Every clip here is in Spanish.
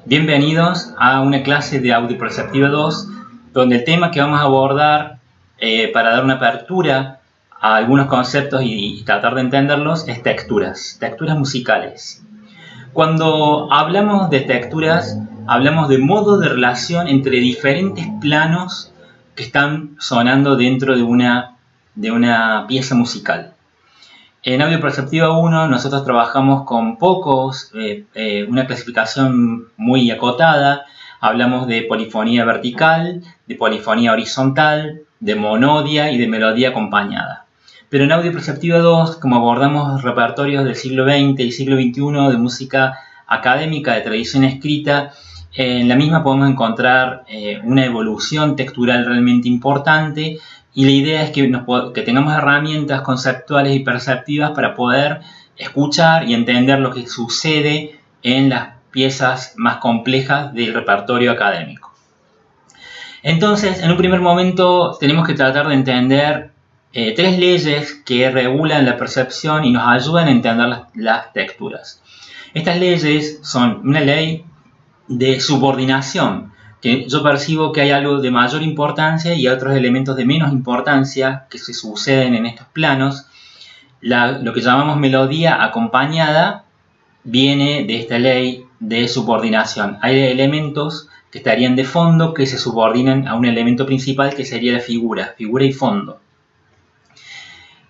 Bienvenidos a una clase de Audio Perceptiva 2, donde el tema que vamos a abordar para dar una apertura a algunos conceptos y tratar de entenderlos es texturas musicales. Cuando hablamos de texturas, hablamos de modo de relación entre diferentes planos que están sonando dentro de una pieza musical. En Audio Perceptiva 1 nosotros trabajamos con pocos, una clasificación muy acotada. Hablamos de polifonía vertical, de polifonía horizontal, de monodia y de melodía acompañada. Pero en Audio Perceptiva 2, como abordamos repertorios del siglo XX y siglo XXI de música académica, de tradición escrita, en la misma podemos encontrar una evolución textural realmente importante. Y la idea es que tengamos herramientas conceptuales y perceptivas para poder escuchar y entender lo que sucede en las piezas más complejas del repertorio académico. Entonces, en un primer momento, tenemos que tratar de entender tres leyes que regulan la percepción y nos ayudan a entender las texturas. Estas leyes son una ley de subordinación, que yo percibo que hay algo de mayor importancia y otros elementos de menos importancia que se suceden en estos planos. Lo que llamamos melodía acompañada viene de esta ley de subordinación. Hay elementos que estarían de fondo que se subordinan a un elemento principal que sería la figura y fondo.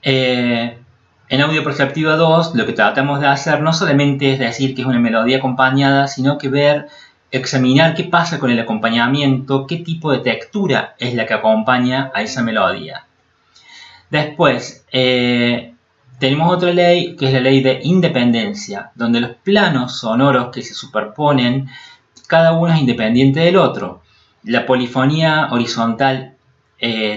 En Audio Perceptiva 2 lo que tratamos de hacer no solamente es decir que es una melodía acompañada, sino que examinar qué pasa con el acompañamiento, qué tipo de textura es la que acompaña a esa melodía. Después, tenemos otra ley que es la ley de independencia, donde los planos sonoros que se superponen, cada uno es independiente del otro. La polifonía horizontal,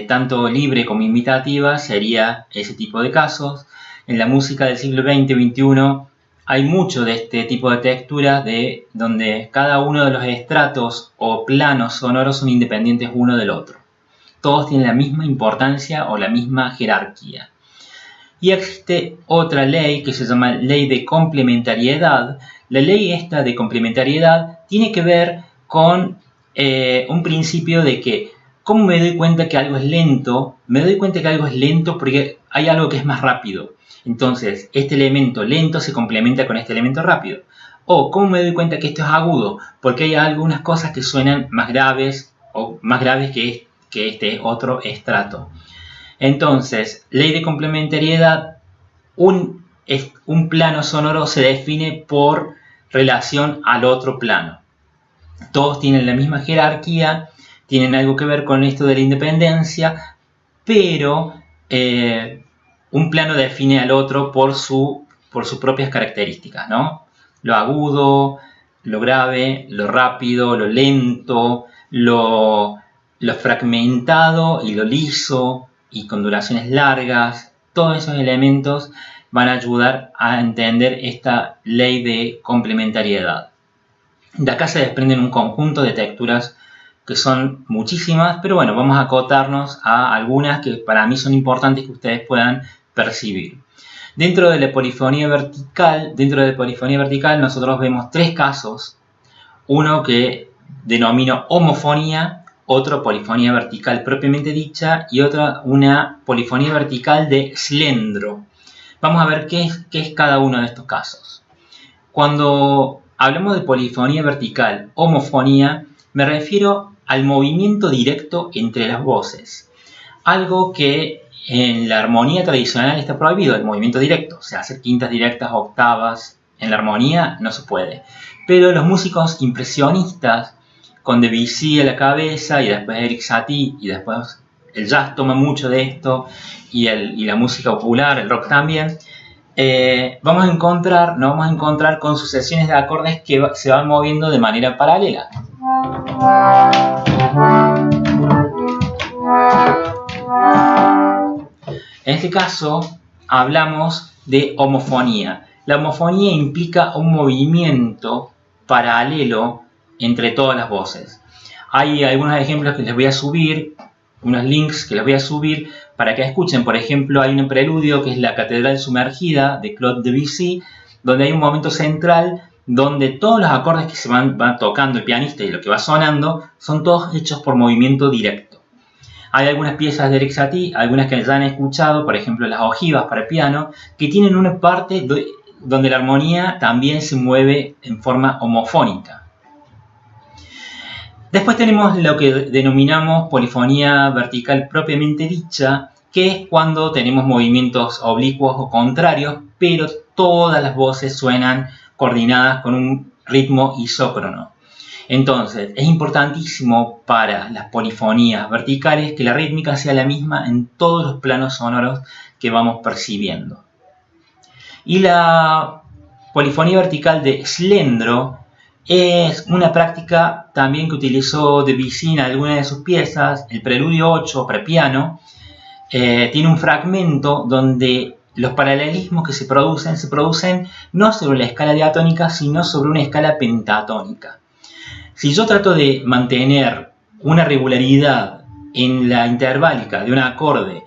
tanto libre como imitativa, sería ese tipo de casos. En la música del siglo XX y XXI hay mucho de este tipo de texturas donde cada uno de los estratos o planos sonoros son independientes uno del otro. Todos tienen la misma importancia o la misma jerarquía. Y existe otra ley que se llama ley de complementariedad. La ley esta de complementariedad tiene que ver con un principio de que, ¿cómo me doy cuenta que algo es lento? Me doy cuenta que algo es lento porque hay algo que es más rápido. Entonces, este elemento lento se complementa con este elemento rápido. O, ¿cómo me doy cuenta que esto es agudo? Porque hay algunas cosas que suenan más graves o más graves que este otro estrato. Entonces, ley de complementariedad, un plano sonoro se define por relación al otro plano. Todos tienen la misma jerarquía, tienen algo que ver con esto de la independencia, pero un plano define al otro por sus propias características, ¿no? Lo agudo, lo grave, lo rápido, lo lento, lo fragmentado y lo liso y con duraciones largas. Todos esos elementos van a ayudar a entender esta ley de complementariedad. De acá se desprenden un conjunto de texturas que son muchísimas, pero bueno, vamos a acotarnos a algunas que para mí son importantes que ustedes puedan percibir. Dentro de la polifonía vertical, nosotros vemos tres casos. Uno que denomino homofonía, otro polifonía vertical propiamente dicha y otra una polifonía vertical de slendro. Vamos a ver qué es cada uno de estos casos. Cuando hablamos de polifonía vertical, homofonía, me refiero al movimiento directo entre las voces. Algo que en la armonía tradicional está prohibido, el movimiento directo. O sea, hacer quintas directas, octavas. En la armonía no se puede. Pero los músicos impresionistas, con Debussy a la cabeza y después Erik Satie y después el jazz toma mucho de esto y la música popular, el rock también, nos vamos a encontrar con sucesiones de acordes que se van moviendo de manera paralela. En este caso hablamos de homofonía. La homofonía implica un movimiento paralelo entre todas las voces. Hay algunos ejemplos que les voy a subir, unos links que les voy a subir para que escuchen. Por ejemplo, hay un preludio que es La Catedral Sumergida de Claude Debussy, donde hay un momento central donde todos los acordes que se van tocando el pianista y lo que va sonando son todos hechos por movimiento directo. Hay algunas piezas de Erik Satie, algunas que ya han escuchado, por ejemplo las ojivas para piano, que tienen una parte donde la armonía también se mueve en forma homofónica. Después tenemos lo que denominamos polifonía vertical propiamente dicha, que es cuando tenemos movimientos oblicuos o contrarios, pero todas las voces suenan coordinadas con un ritmo isócrono. Entonces, es importantísimo para las polifonías verticales que la rítmica sea la misma en todos los planos sonoros que vamos percibiendo. Y la polifonía vertical de Slendro es una práctica también que utilizó Debussy en algunas de sus piezas. El Preludio 8 para piano tiene un fragmento donde los paralelismos que se producen no sobre la escala diatónica, sino sobre una escala pentatónica. Si yo trato de mantener una regularidad en la interválica de un acorde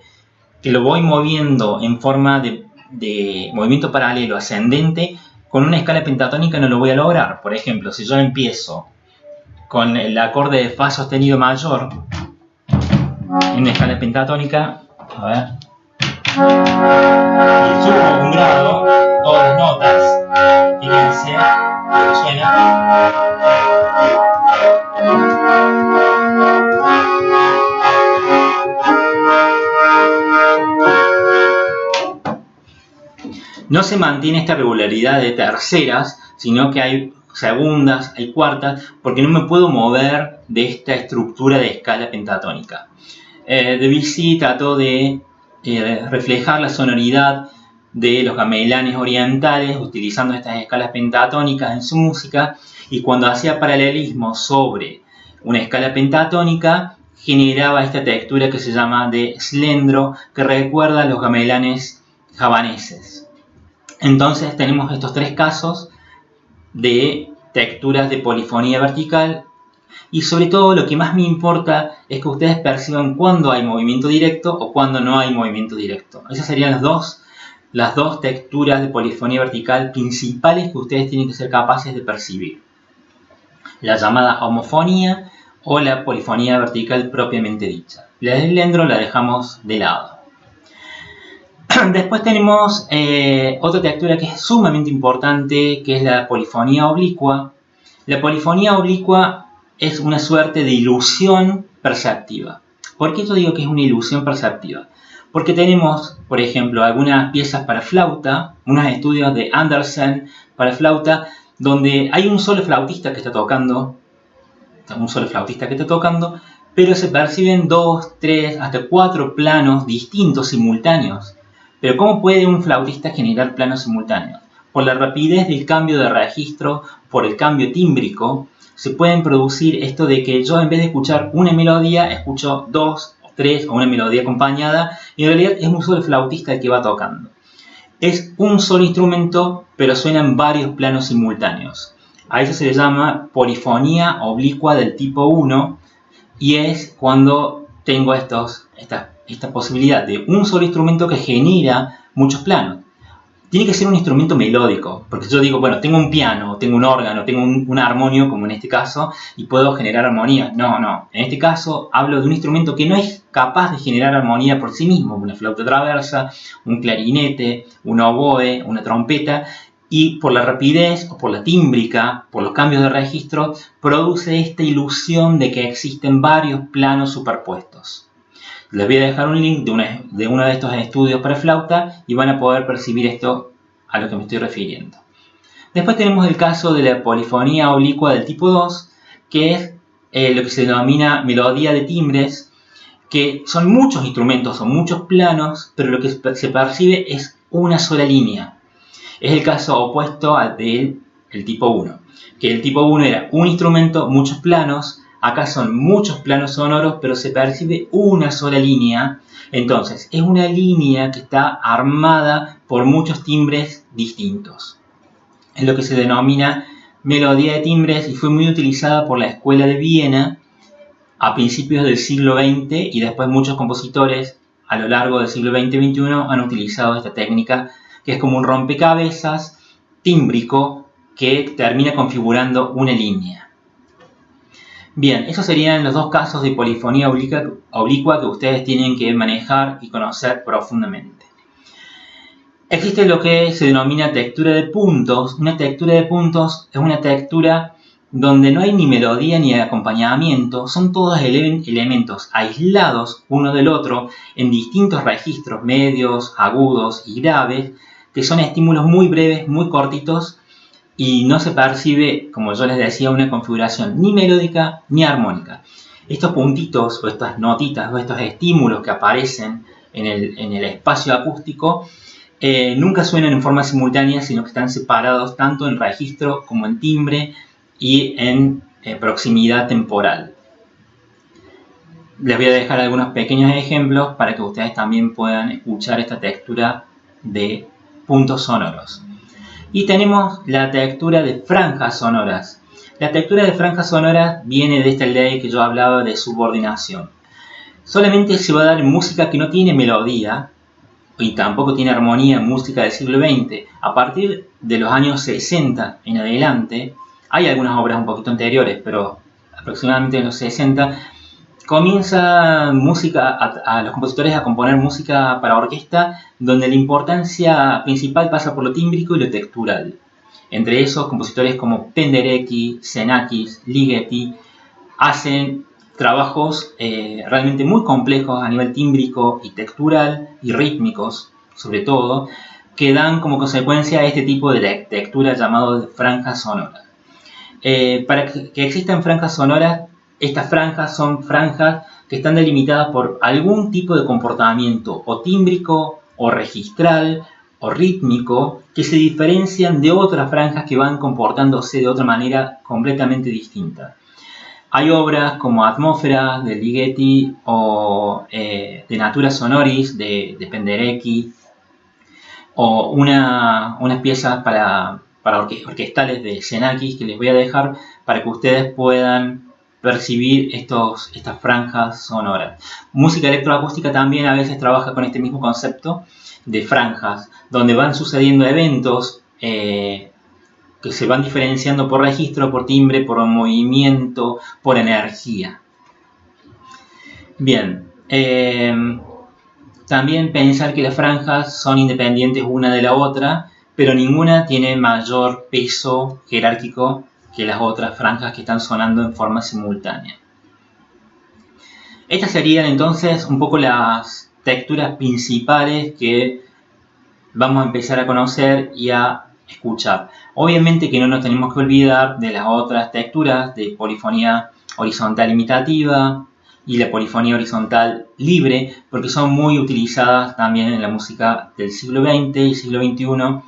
que lo voy moviendo en forma de movimiento paralelo ascendente, con una escala pentatónica no lo voy a lograr. Por ejemplo, si yo empiezo con el acorde de Fa sostenido mayor en una escala pentatónica, a ver, y subo un grado, todas las notas, fíjense, que suena. No se mantiene esta regularidad de terceras, sino que hay segundas, hay cuartas, porque no me puedo mover de esta estructura de escala pentatónica. Debussy trató de reflejar la sonoridad de los gamelanes orientales utilizando estas escalas pentatónicas en su música, y cuando hacía paralelismo sobre una escala pentatónica generaba esta textura que se llama de Slendro, que recuerda a los gamelanes javaneses. Entonces tenemos estos tres casos de texturas de polifonía vertical, y sobre todo lo que más me importa es que ustedes perciban cuándo hay movimiento directo o cuándo no hay movimiento directo. Esas serían las dos texturas de polifonía vertical principales que ustedes tienen que ser capaces de percibir: la llamada homofonía o la polifonía vertical propiamente dicha. La de Slendro la dejamos de lado. Después tenemos otra textura que es sumamente importante, que es la polifonía oblicua. La polifonía oblicua es una suerte de ilusión perceptiva. ¿Por qué yo digo que es una ilusión perceptiva? Porque tenemos, por ejemplo, algunas piezas para flauta, unos estudios de Andersen para flauta, donde hay un solo flautista que está tocando, pero se perciben 2, 3, hasta 4 planos distintos simultáneos. Pero ¿cómo puede un flautista generar planos simultáneos? Por la rapidez del cambio de registro, por el cambio tímbrico, se pueden producir esto de que yo, en vez de escuchar una melodía, escucho 2 o 3 o una melodía acompañada, y en realidad es un solo flautista el que va tocando. Es un solo instrumento, pero suenan varios planos simultáneos. A eso se le llama polifonía oblicua del tipo 1, y es cuando tengo esta posibilidad de un solo instrumento que genera muchos planos. Tiene que ser un instrumento melódico, porque yo digo, bueno, tengo un piano, tengo un órgano, tengo un armonio, como en este caso, y puedo generar armonía. No. En este caso hablo de un instrumento que no es capaz de generar armonía por sí mismo: una flauta traversa, un clarinete, un oboe, una trompeta, y por la rapidez o por la tímbrica, por los cambios de registro, produce esta ilusión de que existen varios planos superpuestos. Les voy a dejar un link de uno de estos estudios para flauta y van a poder percibir esto a lo que me estoy refiriendo. Después tenemos el caso de la polifonía oblicua del tipo 2, que es lo que se denomina melodía de timbres, que son muchos instrumentos, son muchos planos, pero lo que se percibe es una sola línea. Es el caso opuesto al del tipo 1, que el tipo 1 era un instrumento, muchos planos. Acá son muchos planos sonoros, pero se percibe una sola línea. Entonces, es una línea que está armada por muchos timbres distintos. Es lo que se denomina melodía de timbres, y fue muy utilizada por la Escuela de Viena a principios del siglo XX, y después muchos compositores a lo largo del siglo XX y XXI han utilizado esta técnica, que es como un rompecabezas tímbrico que termina configurando una línea. Bien, esos serían los dos casos de polifonía oblicua que ustedes tienen que manejar y conocer profundamente. Existe lo que se denomina textura de puntos. Una textura de puntos es una textura donde no hay ni melodía ni acompañamiento, son todos elementos aislados uno del otro en distintos registros medios, agudos y graves, que son estímulos muy breves, muy cortitos, y no se percibe, como yo les decía, una configuración ni melódica ni armónica. Estos puntitos o estas notitas o estos estímulos que aparecen en el espacio acústico nunca suenan en forma simultánea, sino que están separados tanto en registro como en timbre y en proximidad temporal. Les voy a dejar algunos pequeños ejemplos para que ustedes también puedan escuchar esta textura de puntos sonoros. Y tenemos la textura de franjas sonoras. La textura de franjas sonoras viene de esta ley que yo hablaba de subordinación. Solamente se va a dar en música que no tiene melodía y tampoco tiene armonía en música del siglo XX. A partir de los años 60 en adelante, hay algunas obras un poquito anteriores, pero aproximadamente en los 60, comienza a los compositores a componer música para orquesta, donde la importancia principal pasa por lo tímbrico y lo textural. Entre esos, compositores como Penderecki, Xenakis, Ligeti hacen trabajos realmente muy complejos a nivel tímbrico y textural y rítmicos, sobre todo, que dan como consecuencia este tipo de textura llamado franjas sonoras. Para que existan franjas sonoras, estas franjas son franjas que están delimitadas por algún tipo de comportamiento o tímbrico o registral o rítmico que se diferencian de otras franjas que van comportándose de otra manera completamente distinta. Hay obras como Atmósfera de Ligeti o de Natura Sonoris de Penderecki o unas piezas para orquestales de Xenakis que les voy a dejar para que ustedes puedan percibir estas franjas sonoras. Música electroacústica también a veces trabaja con este mismo concepto de franjas, donde van sucediendo eventos que se van diferenciando por registro, por timbre, por movimiento, por energía. Bien, también pensar que las franjas son independientes una de la otra, pero ninguna tiene mayor peso jerárquico que las otras franjas que están sonando en forma simultánea. Estas serían entonces un poco las texturas principales que vamos a empezar a conocer y a escuchar. Obviamente que no nos tenemos que olvidar de las otras texturas de polifonía horizontal imitativa y la polifonía horizontal libre, porque son muy utilizadas también en la música del siglo XX y siglo XXI.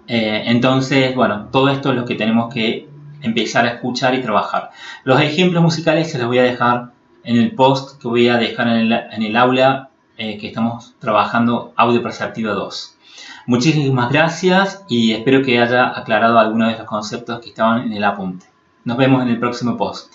Entonces, bueno, todo esto es lo que tenemos que empezar a escuchar y trabajar. Los ejemplos musicales se los voy a dejar en el post que voy a dejar en el aula que estamos trabajando Audio Perceptiva 2. Muchísimas gracias y espero que haya aclarado algunos de los conceptos que estaban en el apunte. Nos vemos en el próximo post.